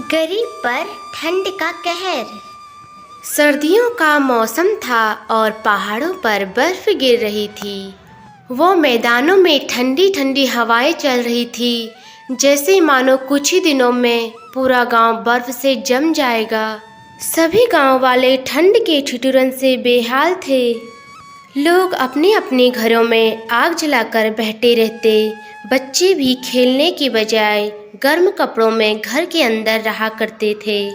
गरीब पर ठंड का कहर। सर्दियों का मौसम था और पहाड़ों पर बर्फ गिर रही थी। वो मैदानों में ठंडी ठंडी हवाएं चल रही थी, जैसे मानो कुछ ही दिनों में पूरा गांव बर्फ से जम जाएगा। सभी गांव वाले ठंड के ठिठुरन से बेहाल थे। लोग अपने अपने घरों में आग जलाकर बैठे रहते। बच्चे भी खेलने की बजाय गर्म कपड़ों में घर के अंदर रहा करते थे।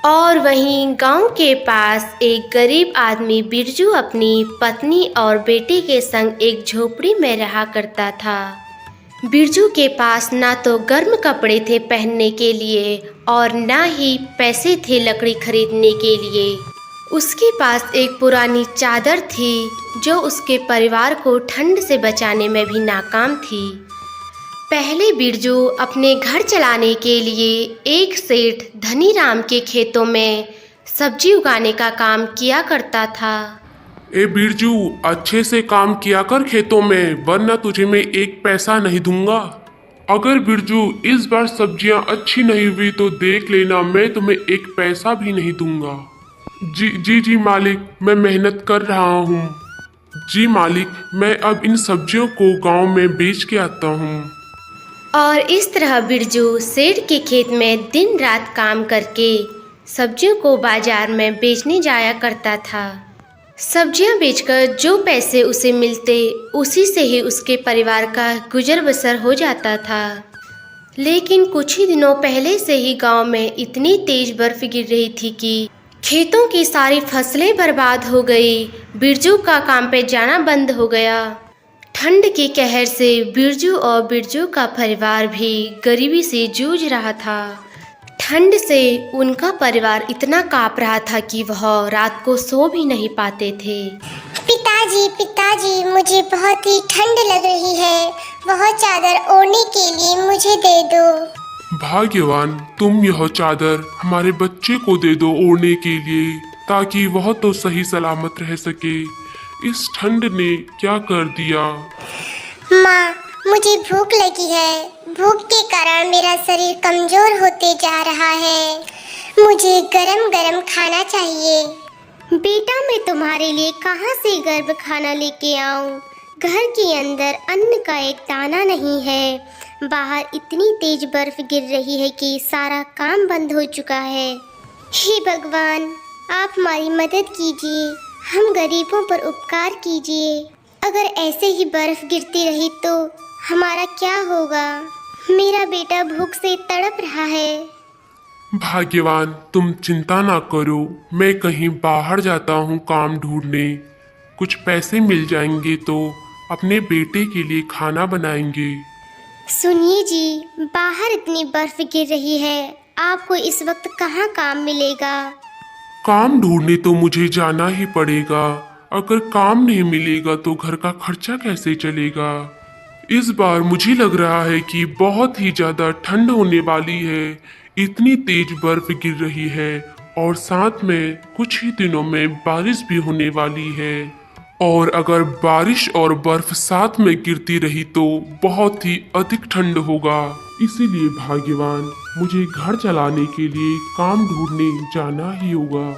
और वहीं गांव के पास एक गरीब आदमी बिरजू अपनी पत्नी और बेटे के संग एक झोपड़ी में रहा करता था। बिरजू के पास ना तो गर्म कपड़े थे पहनने के लिए और ना ही पैसे थे लकड़ी खरीदने के लिए। उसके पास एक पुरानी चादर थी जो उसके परिवार को ठंड से बचाने में भी नाकाम थी। पहले बिरजू अपने घर चलाने के लिए एक सेठ धनीराम के खेतों में सब्जी उगाने का काम किया करता था। ए बिरजू, अच्छे से काम किया कर खेतों में, वरना तुझे मैं एक पैसा नहीं दूंगा। अगर बिरजू इस बार सब्जियां अच्छी नहीं हुई तो देख लेना, मैं तुम्हें एक पैसा भी नहीं दूंगा। जी मालिक, मैं मेहनत कर रहा हूँ। जी मालिक, मैं अब इन सब्जियों को गांव में बेच के आता हूँ। और इस तरह बिरजू सेठ के खेत में दिन रात काम करके सब्जियों को बाजार में बेचने जाया करता था। सब्जियां बेचकर जो पैसे उसे मिलते उसी से ही उसके परिवार का गुजर बसर हो जाता था। लेकिन कुछ ही दिनों पहले से ही गांव में इतनी तेज बर्फ गिर रही थी कि खेतों की सारी फसलें बर्बाद हो गई। बिरजू का काम पे जाना बंद हो गया। ठंड के कहर से बिरजू और बिरजू का परिवार भी गरीबी से जूझ रहा था। ठंड से उनका परिवार इतना कांप रहा था कि वह रात को सो भी नहीं पाते थे। पिताजी, मुझे बहुत ही ठंड लग रही है। वह चादर ओढ़ने के लिए मुझे दे दो। भाग्यवान, तुम यह चादर हमारे बच्चे को दे दो ओढ़ने के लिए, ताकि वह तो सही सलामत रह सके। इस ठंड ने क्या कर दिया। माँ, मुझे भूख लगी है। भूख के कारण मेरा शरीर कमजोर होते जा रहा है। मुझे गरम गरम खाना चाहिए। बेटा, मैं तुम्हारे लिए कहाँ से गर्म खाना लेके आऊँ? घर के अंदर अन्न का एक दाना नहीं है। बाहर इतनी तेज बर्फ गिर रही है कि सारा काम बंद हो चुका है। हे भगवान, आप हमारी मदद कीजिए। हम गरीबों पर उपकार कीजिए। अगर ऐसे ही बर्फ गिरती रही तो हमारा क्या होगा? मेरा बेटा भूख से तड़प रहा है। भाग्यवान, तुम चिंता ना करो, मैं कहीं बाहर जाता हूँ काम ढूंढने। कुछ पैसे मिल जाएंगे तो अपने बेटे के लिए खाना बनाएंगे। सुनिए जी, बाहर इतनी बर्फ गिर रही है, आपको इस वक्त कहाँ काम मिलेगा? काम ढूंढने तो मुझे जाना ही पड़ेगा। अगर काम नहीं मिलेगा तो घर का खर्चा कैसे चलेगा। इस बार मुझे लग रहा है कि बहुत ही ज्यादा ठंड होने वाली है। इतनी तेज बर्फ गिर रही है और साथ में कुछ ही दिनों में बारिश भी होने वाली है। और अगर बारिश और बर्फ साथ में गिरती रही तो बहुत ही अधिक ठंड होगा। इसीलिए भाग्यवान, मुझे घर चलाने के लिए काम ढूंढने जाना ही होगा।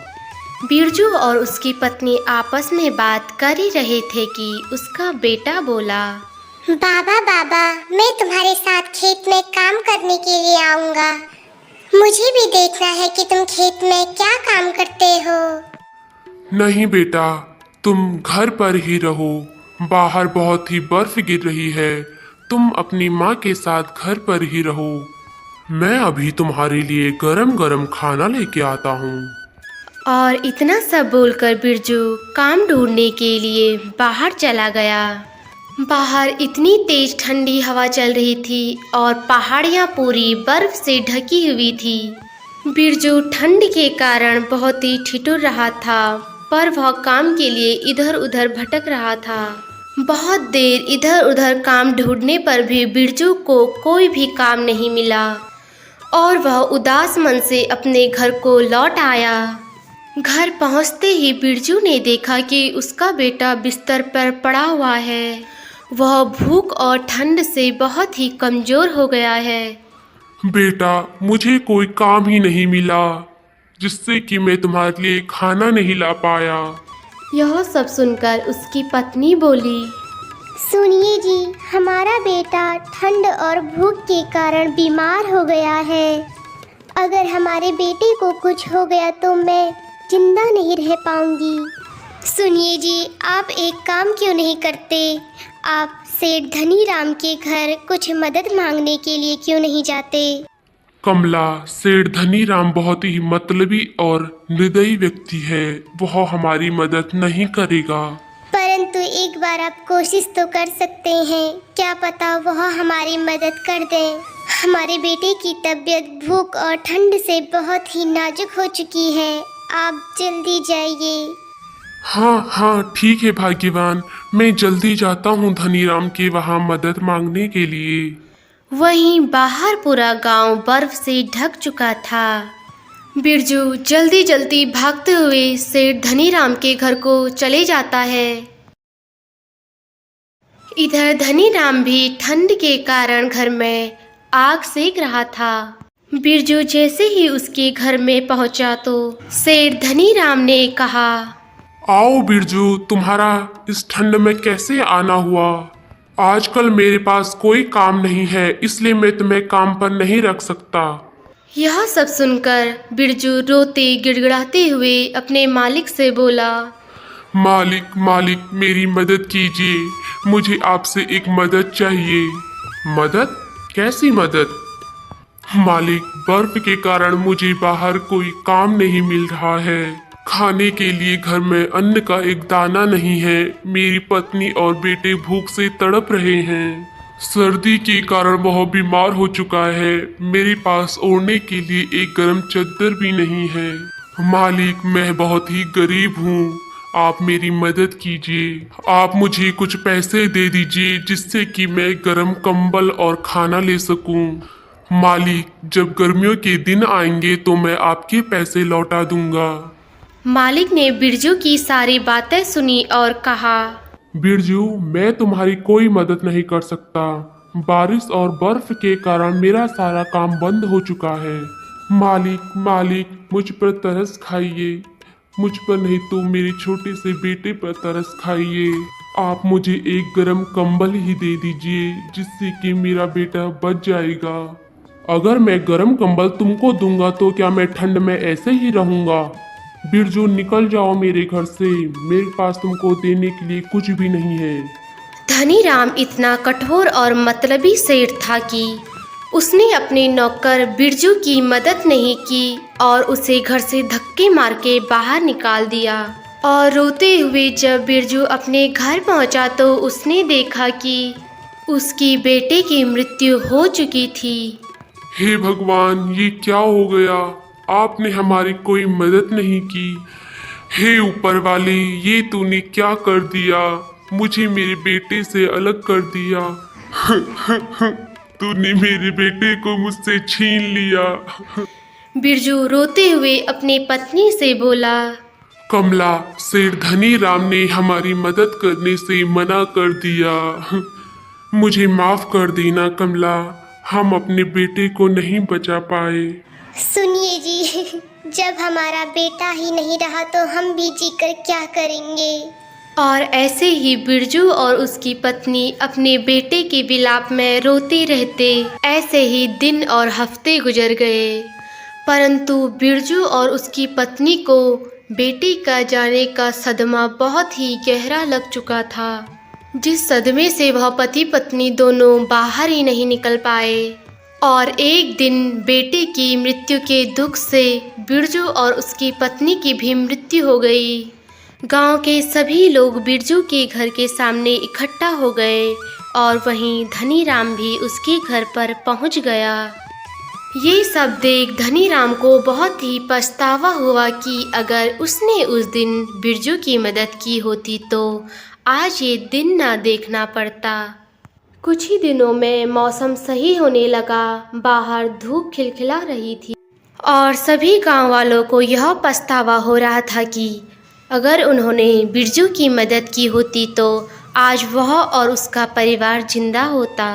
बिरजू और उसकी पत्नी आपस में बात कर ही रहे थे कि उसका बेटा बोला, बाबा, मैं तुम्हारे साथ खेत में काम करने के लिए आऊँगा। मुझे भी देखना है कि तुम खेत में क्या काम करते हो। नहीं बेटा, तुम घर पर ही रहो। बाहर बहुत ही बर्फ गिर रही है। तुम अपनी माँ के साथ घर पर ही रहो। मैं अभी तुम्हारे लिए गरम गरम खाना लेके आता हूँ। और इतना सब बोलकर बिरजू काम ढूंढने के लिए बाहर चला गया। बाहर इतनी तेज ठंडी हवा चल रही थी और पहाड़ियाँ पूरी बर्फ से ढकी हुई थी। बिरजू ठंड के कारण बहुत ही ठिठुर रहा था, पर वह काम के लिए इधर उधर भटक रहा था। बहुत देर इधर उधर काम ढूंढने पर भी बिरजू को कोई भी काम नहीं मिला और वह उदास मन से अपने घर को लौट आया। घर पहुंचते ही बिरजू ने देखा कि उसका बेटा बिस्तर पर पड़ा हुआ है। वह भूख और ठंड से बहुत ही कमज़ोर हो गया है। बेटा, मुझे कोई काम ही नहीं मिला जिससे कि मैं तुम्हारे लिए खाना नहीं ला पाया। यह सब सुनकर उसकी पत्नी बोली, सुनिए जी, हमारा बेटा ठंड और भूख के कारण बीमार हो गया है। अगर हमारे बेटे को कुछ हो गया तो मैं जिंदा नहीं रह पाऊंगी। सुनिए जी, आप एक काम क्यों नहीं करते? आप सेठ धनी राम के घर कुछ मदद मांगने के लिए क्यों नहीं जाते? कमला, सेठ धनी राम बहुत ही मतलबी और निर्दयी व्यक्ति है, वह हमारी मदद नहीं करेगा। परंतु एक बार आप कोशिश तो कर सकते हैं, क्या पता वह हमारी मदद कर दें। हमारे बेटे की तबीयत भूख और ठंड से बहुत ही नाजुक हो चुकी है, आप जल्दी जाइए। हाँ हाँ, ठीक है भाग्यवान, मैं जल्दी जाता हूँ धनीराम के वहाँ मदद मांगने के लिए। वहीं बाहर पूरा गांव बर्फ से ढक चुका था। बिरजू जल्दी जल्दी भागते हुए सेठ धनीराम के घर को चले जाता है। इधर धनीराम भी ठंड के कारण घर में आग सेक रहा था। बिरजू जैसे ही उसके घर में पहुंचा तो सेठ धनीराम ने कहा, आओ बिरजू, तुम्हारा इस ठंड में कैसे आना हुआ? आजकल मेरे पास कोई काम नहीं है, इसलिए मैं तुम्हें काम पर नहीं रख सकता। यह सब सुनकर बिरजू रोते गिड़गिड़ाते हुए अपने मालिक से बोला, मालिक मालिक, मेरी मदद कीजिए, मुझे आपसे एक मदद चाहिए। मदद? कैसी मदद? मालिक, बर्फ के कारण मुझे बाहर कोई काम नहीं मिल रहा है। खाने के लिए घर में अन्न का एक दाना नहीं है। मेरी पत्नी और बेटे भूख से तड़प रहे हैं। सर्दी के कारण वह बीमार हो चुका है। मेरे पास ओढ़ने के लिए एक गर्म चद्दर भी नहीं है। मालिक, मैं बहुत ही गरीब हूँ, आप मेरी मदद कीजिए। आप मुझे कुछ पैसे दे दीजिए जिससे कि मैं गर्म कंबल और खाना ले सकूं। मालिक, जब गर्मियों के दिन आएंगे तो मैं आपके पैसे लौटा दूंगा। मालिक ने बिरजू की सारी बातें सुनी और कहा, बिरजू, मैं तुम्हारी कोई मदद नहीं कर सकता। बारिश और बर्फ के कारण मेरा सारा काम बंद हो चुका है। मालिक मालिक, मुझ पर तरस खाइए, मुझ पर नहीं तो मेरे छोटे से बेटे पर तरस खाइए। आप मुझे एक गर्म कंबल ही दे दीजिए जिससे कि मेरा बेटा बच जाएगा। अगर मैं गर्म कंबल तुमको दूंगा तो क्या मैं ठंड में ऐसे ही रहूंगा? बिरजू, निकल जाओ मेरे घर से, मेरे पास तुमको देने के लिए कुछ भी नहीं है। धनीराम इतना कठोर और मतलबी सेठ था कि उसने अपने नौकर बिरजू की मदद नहीं की और उसे घर से धक्के मार के बाहर निकाल दिया। और रोते हुए जब बिरजू अपने घर पहुंचा तो उसने देखा कि उसकी बेटे की मृत्यु हो चुकी थी। हे भगवान, ये क्या हो गया? आपने हमारी कोई मदद नहीं की। हे ऊपर वाले, ये तूने क्या कर दिया? मुझे मेरे बेटे से अलग कर दिया। तूने मेरे बेटे को मुझसे छीन लिया। बिरजू रोते हुए अपनी पत्नी से बोला, कमला, सेठ धनी राम ने हमारी मदद करने से मना कर दिया। मुझे माफ कर देना कमला, हम अपने बेटे को नहीं बचा पाए। सुनिए जी, जब हमारा बेटा ही नहीं रहा तो हम भी जीकर क्या करेंगे? और ऐसे ही बिरजू और उसकी पत्नी अपने बेटे के विलाप में रोते रहते। ऐसे ही दिन और हफ्ते गुजर गए, परंतु बिरजू और उसकी पत्नी को बेटे का जाने का सदमा बहुत ही गहरा लग चुका था, जिस सदमे से वह पति पत्नी दोनों बाहर ही नहीं निकल पाए। और एक दिन बेटे की मृत्यु के दुख से बिरजू और उसकी पत्नी की भी मृत्यु हो गई। गांव के सभी लोग बिरजू के घर के सामने इकट्ठा हो गए और वहीं धनीराम भी उसके घर पर पहुंच गया। ये सब देख धनीराम को बहुत ही पछतावा हुआ कि अगर उसने उस दिन बिरजू की मदद की होती तो आज ये दिन ना देखना पड़ता। कुछ ही दिनों में मौसम सही होने लगा, बाहर धूप खिलखिला रही थी और सभी गांव वालों को यह पछतावा हो रहा था कि अगर उन्होंने बिरजू की मदद की होती तो आज वह और उसका परिवार जिंदा होता।